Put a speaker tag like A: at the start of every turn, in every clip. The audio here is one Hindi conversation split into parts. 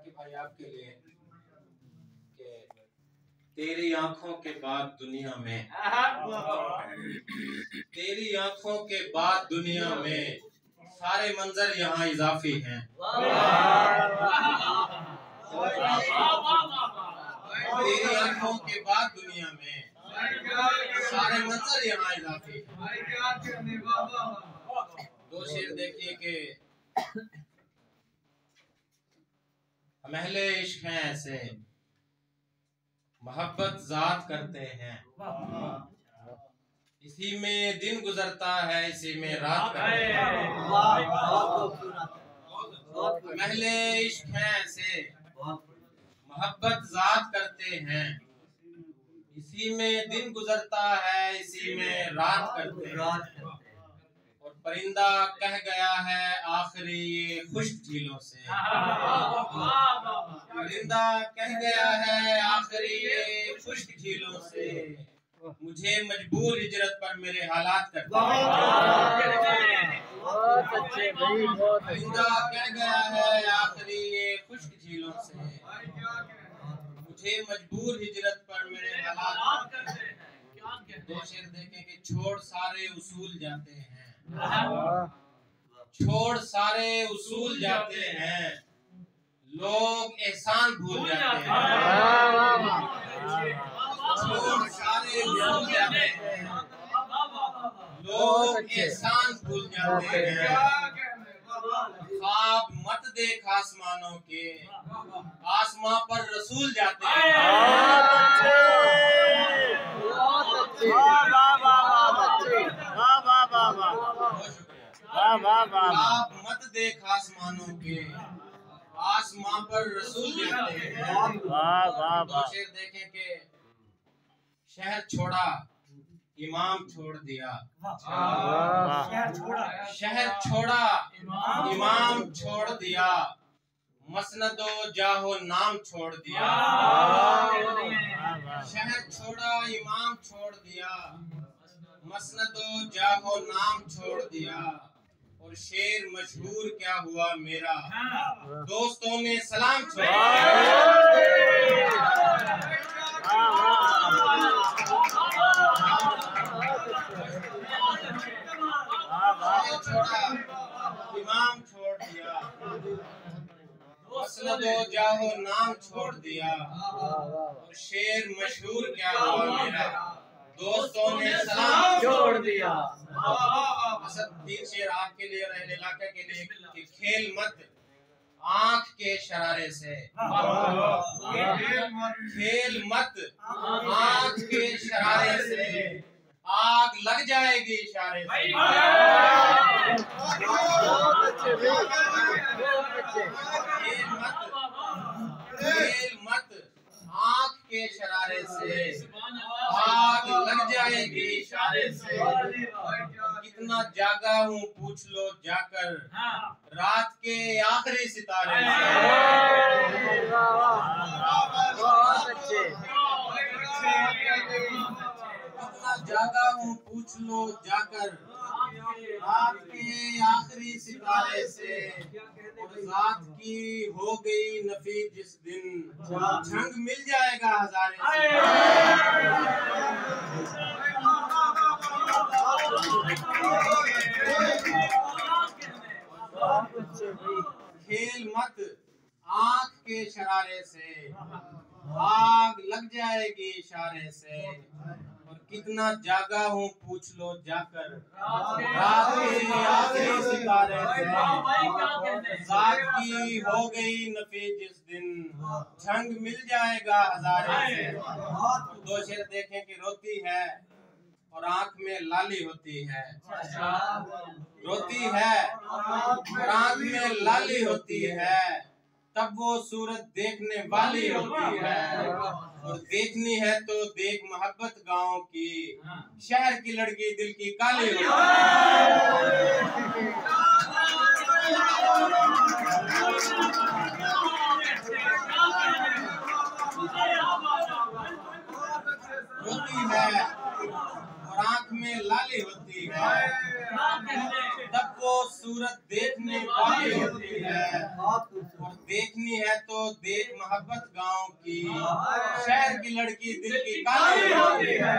A: जाकिर भाई आपके लिए कि तेरी आंखों के बाद दुनिया में, तेरी आंखों के बाद दुनिया में सारे मंजर यहाँ इजाफी हैं। तेरी आंखों के बाद दुनिया में सारे मंजर यहाँ इजाफी हैं। दो शेर देखिए कि हम अहले इश्क हैं ऐसे, मोहब्बत जात करते हैं, इसी में दिन गुजरता है, इसी में रात करते हैं। हम अहले इश्क हैं ऐसे, मोहब्बत जात करते हैं, इसी में दिन गुजरता है, इसी में रात करते हैं। और परिंदा कह गया है आखिरी ये खुश्क झीलों से, परिंदा कह गया है आखिरी ये खुश्क झीलों से, मुझे मजबूर हिजरत पर मेरे हालात करते हैं। परिंदा कह गया है आखिरी ये खुश्क झीलों से, मुझे मजबूर हिजरत पर मेरे हालात करते हैं। दो शेर देखें कि छोड़ सारे उसूल जाते हैं, छोड़ सारे उसूल जाते हैं, लोग एहसान भूल जाते हैं। छोड़ सारे उसूल जाते हैं, लोग एहसान भूल जाते हैं। ख्वाब मत देख आसमानों के, आसमां पर रसूल जाते हैं। ख्वाब मत देख आसमानों के, आसमां पर रसूल जाते हैं। दो शेर देखें कि शहर छोड़ा इमाम छोड़ दिया, शहर छोड़ा इमाम छोड़ दिया, मसनदो जाहो नाम छोड़ दिया। शहर छोड़ा इमाम छोड़ दिया, मसनदो जाहो नाम छोड़ दिया। और शेर मशहूर क्या हुआ मेरा, दोस्तों ने सलाम छोड़ दिया। इमाम छोड़ दिया, मसनदो जाहो नाम छोड़ दिया। और शेर मशहूर क्या हुआ मेरा, दोस्तों ने सलाम छोड़ दिया। असद तीन शेर आपके लिए और अहले इलाका के लिए कि खेल मत आंख के शरारे से, खेल मत आंख के शरारे से, आग लग जाएगी इशारे से। खेल मत आंख के शरारे से, आग लग जाएगी इशारे से। कितना जागा हूँ पूछ लो जाकर, रात के आखिरी सितारे से। जागा हूँ पूछ लो जाकर, रात के आखिरी सितारे से। और रात की हो गई नफी जिस दिन, झंग मिल जाएगा हजारे से। खेल मत आंख के शरारे से, आग लग जाएगी इशारे से। और कितना जागा हूँ पूछ लो जाकर, रात के आखिरी सितारे से। रात की हो गई नफी जिस दिन, झंग मिल जाएगा हजारे से। दो शेर देखें कि रोती है और आंख में लाली होती है, रोती है और आंख में लाली होती है, तब वो सूरत देखने वाली होती है। और देखनी है तो देख मोहब्बत गाँव की, शहर की लड़की दिल की काली होती है। रोती है और आंख में लाली होती है, तब वो सूरत देखने वाली होती है। और देखनी है तो तो देख मोहब्बत गांव की, शहर की लड़की दिल की काली होती है।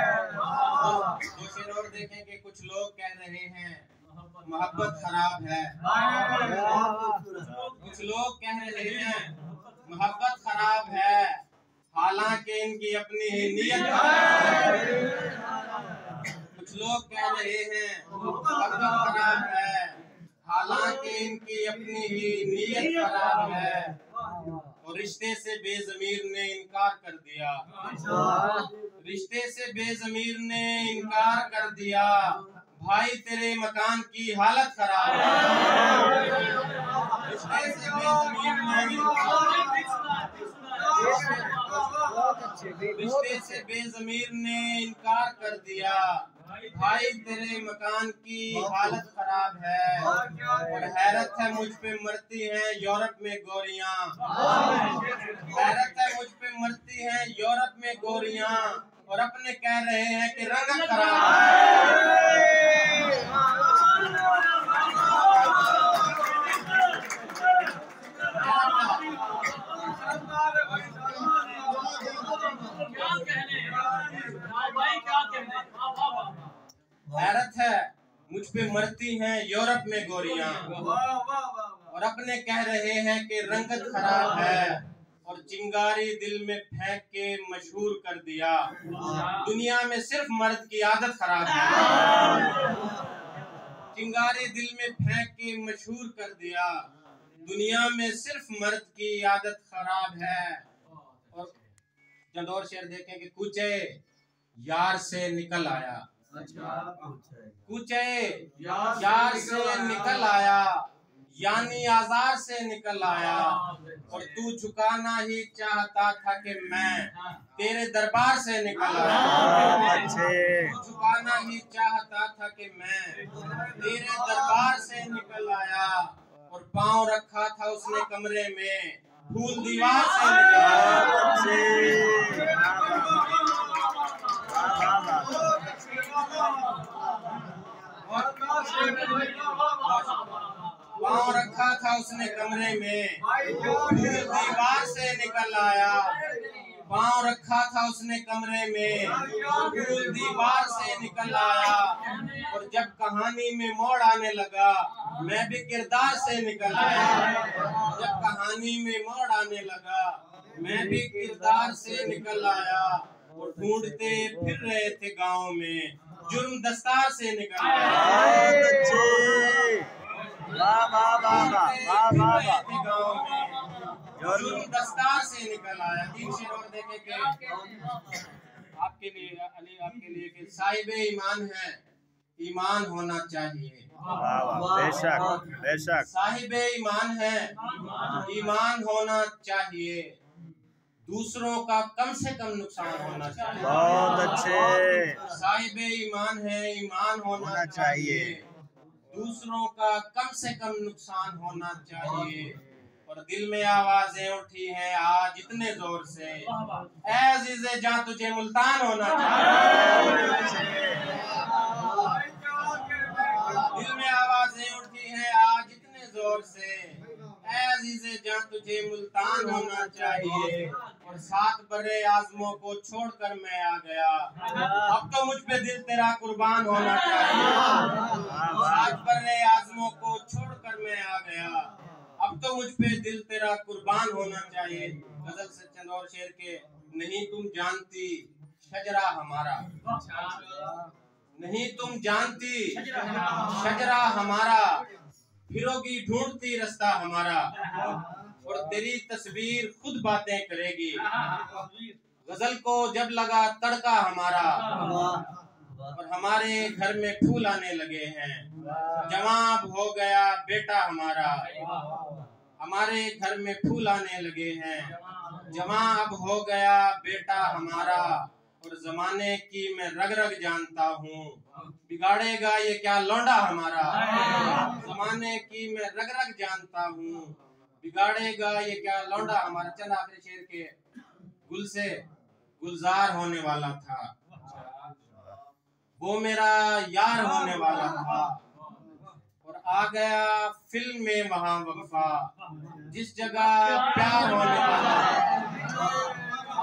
A: दो शेर और देखेंगे। कुछ लोग कह रहे हैं मोहब्बत खराब है, कुछ लोग कह रहे हैं मोहब्बत खराब है, हालांकि इनकी अपनी ही नीयत है। कुछ लोग कह रहे हैं मोहब्बत खराब है, हालांकि इनकी अपनी ही नीयत खराब है। और रिश्ते से बेज़मीर ने इनकार कर दिया, रिश्ते से बेज़मीर ने इनकार कर दिया, भाई तेरे मकान की हालत खराब है। रिश्ते से बेज़मीर ने रिश्ते से बेज़मीर ने इनकार कर दिया, भाई तेरे मकान की हालत खराब है। और हैरत है मुझ पे मरती हैं यूरोप में गोरियां, हैरत है मुझ पे मरती हैं यूरोप में गोरियां, और अपने कह रहे हैं कि रंग खराब है। हैरत है मुझ पे मरती हैं यूरोप में गोरियां, और अपने कह रहे हैं कि रंगत खराब है। और चिंगारी दिल में फेंक के मशहूर कर दिया, दुनिया में सिर्फ मर्द की आदत खराब है। चिंगारी दिल में फेंक के मशहूर कर दिया, दुनिया में सिर्फ मर्द की आदत खराब है। और चंद और शेर देखें कि कुचे यार से निकल आया, कुचे यार से निकल आया, यानी आजार से निकल आया। और तू झुकाना ही चाहता था कि मैं तेरे दरबार से निकल आया, तू झुकाना ही चाहता था कि मैं तेरे दरबार से निकल आया। और पाँव रखा था उसने कमरे में, फूल दीवार से निकल आया। पाँव रखा था उसने कमरे में, फूल दीवार से निकल आया। पाँव रखा था उसने कमरे में, फूल दीवार से निकल आया। और जब कहानी में मोड़ आने लगा, मैं भी किरदार से निकल आया। जब कहानी में मोड़ आने लगा, मैं भी किरदार से निकल आया। और ढूंढते फिर रहे थे गांव में, जुर्म दस्तार से निकल आया। जुर्म दस्तार से निकल आया। तीन शेर और देखेंगे आपके लिए, अली आपके लिए कि साहिब ईमान है, ईमान होना चाहिए।
B: बेशक बेशक।
A: साहिब ईमान है, ईमान होना चाहिए, दूसरों का कम से कम नुकसान होना चाहिए।
B: बहुत अच्छे।
A: साहिब ईमान है, ईमान होना चाहिए, दूसरों का कम से कम नुकसान होना चाहिए। और दिल में आवाजें उठी हैं आज इतने जोर से, ऐ अज़ीज़े जान तुझे मुल्तान होना चाहिए। दिल में आवाजें उठी हैं आज इतने जोर से, ऐ अज़ीज़े जान तुझे मुल्तान होना चाहिए। और 7 बरे आज़मों को छोड़कर मैं आ गया, अब तो मुझ पे दिल तेरा कुर्बान होना चाहिए। 7 बरे आज़मों को छोड़कर मैं आ गया, अब तो मुझ पे दिल तेरा कुर्बान होना चाहिए। गजल से चंद और शेर के। नहीं तुम जानती शजरा हमारा, नहीं तुम जानती शजरा हमारा, फिरोगी ढूंढती रास्ता हमारा। और तेरी तस्वीर खुद बातें करेगी, गजल को जब लगा तड़का हमारा। और हमारे घर में फूल आने लगे हैं, जवां हो गया बेटा हमारा। हमारे घर में फूल आने लगे हैं, जवां अब हो गया बेटा हमारा। और जमाने की मैं रग रग जानता हूँ, बिगाड़ेगा ये क्या लौंडा हमारा। जमाने की मैं रग रग जानता हूँ, बिगाड़ेगा ये क्या लौंडा हमारा। चंद आखिरी शेर के। गुल से गुलजार होने वाला था, वो मेरा यार होने वाला था, और आ गया फिल्म में वहां वक्फा, जिस जगह प्यार होने वाला था।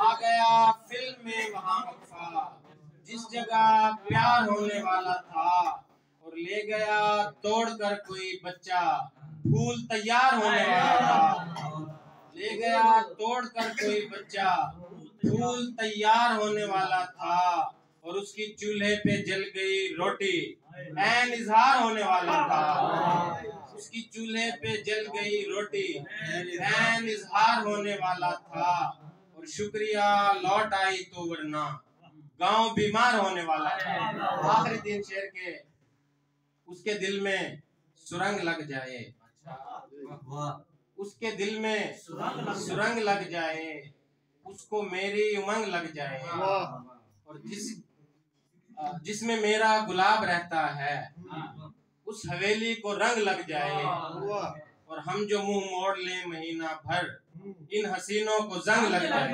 A: आ गया फिल्म में वहां वक्फा, जिस जगह प्यार होने वाला था। और ले गया तोड़कर कोई बच्चा, फूल तैयार होने वाला था। ले गया तोड़कर कोई बच्चा, फूल तैयार होने वाला था। और उसकी चूल्हे पे जल गई रोटी, ऐन इजहार होने वाला था। उसकी चूल्हे पे जल गई रोटी, ऐन इजहार होने वाला था। और शुक्रिया लौट आई तो वरना गांव बीमार होने वाला था। आखिरी दिन शेर के, उसके दिल में सुरंग लग जाए, उसके दिल में सुरंग लग जाए, उसको मेरी उमंग लग जाए। और जिसमें मेरा गुलाब रहता है, उस हवेली को रंग लग जाए। और हम जो मुंह मोड़ ले महीना भर, इन हसीनों को जंग लग जाए।